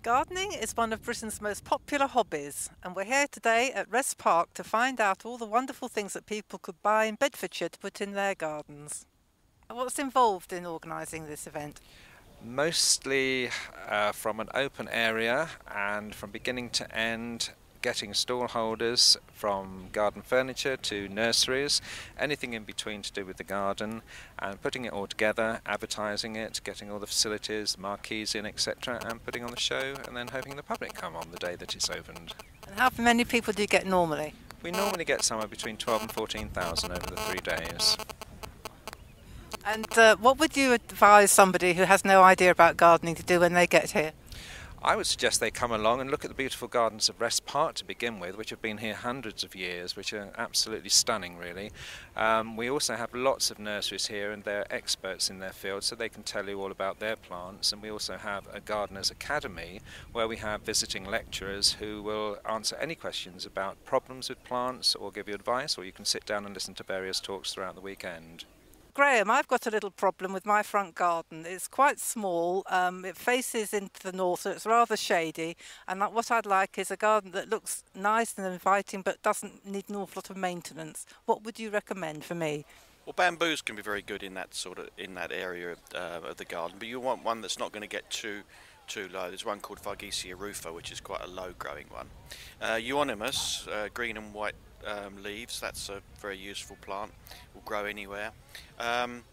Gardening is one of Britain's most popular hobbies, and we're here today at Wrest Park to find out all the wonderful things that people could buy in Bedfordshire to put in their gardens. What's involved in organising this event? Mostly from an open area and from beginning to end, getting stall holders from garden furniture to nurseries, anything in between to do with the garden, and putting it all together, advertising it, getting all the facilities, marquees in, etc., and putting on the show, and then hoping the public come on the day that it's opened. And how many people do you get normally? We normally get somewhere between 12 and 14,000 over the 3 days. And what would you advise somebody who has no idea about gardening to do when they get here? I would suggest they come along and look at the beautiful gardens of Wrest Park to begin with, which have been here hundreds of years, which are absolutely stunning really. We also have lots of nurseries here, and they're experts in their field, so they can tell you all about their plants. And we also have a Gardeners Academy where we have visiting lecturers who will answer any questions about problems with plants or give you advice, or you can sit down and listen to various talks throughout the weekend. Graham, I've got a little problem with my front garden. It's quite small, it faces into the north, so it's rather shady, and what I'd like is a garden that looks nice and inviting but doesn't need an awful lot of maintenance. What would you recommend for me? Well, bamboos can be very good in that area of the garden, but you want one that's not going to get too low. There's one called Fargesia rufa, which is quite a low growing one. Euonymus, green and white leaves, that's a very useful plant, will grow anywhere. And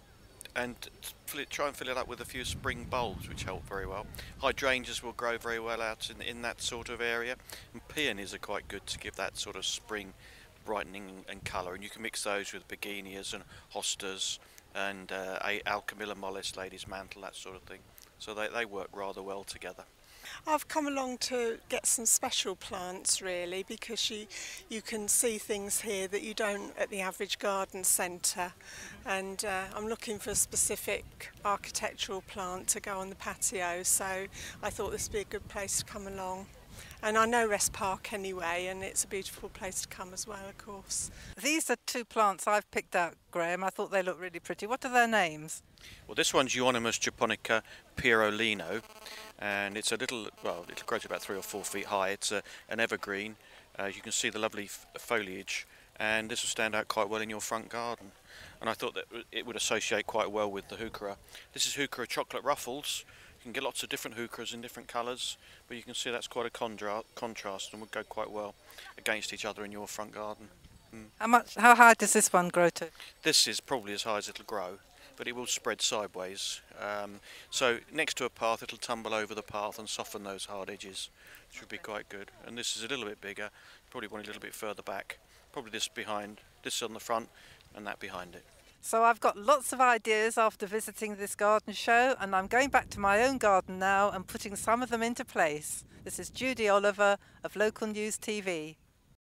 try and fill it up with a few spring bulbs, which help very well. Hydrangeas will grow very well out in that sort of area, and peonies are quite good to give that sort of spring brightening and colour, and you can mix those with begonias and hostas and Alchemilla mollis, lady's mantle, that sort of thing. So they work rather well together. I've come along to get some special plants really, because you can see things here that you don't at the average garden centre, and I'm looking for a specific architectural plant to go on the patio, so I thought this would be a good place to come along. And I know Wrest Park anyway, and it's a beautiful place to come as well, of course. These are two plants I've picked out, Graham. I thought they looked really pretty. What are their names? Well, this one's Euonymus japonica Pirolino, and it's it'll grow to about 3 or 4 feet high. It's an evergreen. You can see the lovely foliage, and this will stand out quite well in your front garden. And I thought that it would associate quite well with the heuchera. This is heuchera chocolate ruffles. You can get lots of different heucheras in different colours, but you can see that's quite a contrast and would go quite well against each other in your front garden. How high does this one grow to? This is probably as high as it'll grow, but it will spread sideways. So next to a path, it'll tumble over the path and soften those hard edges, which would be quite good. And this is a little bit bigger, probably one a little bit further back. Probably this on the front and that behind it. So I've got lots of ideas after visiting this garden show, and I'm going back to my own garden now and putting some of them into place. This is Judy Oliver of Local News TV.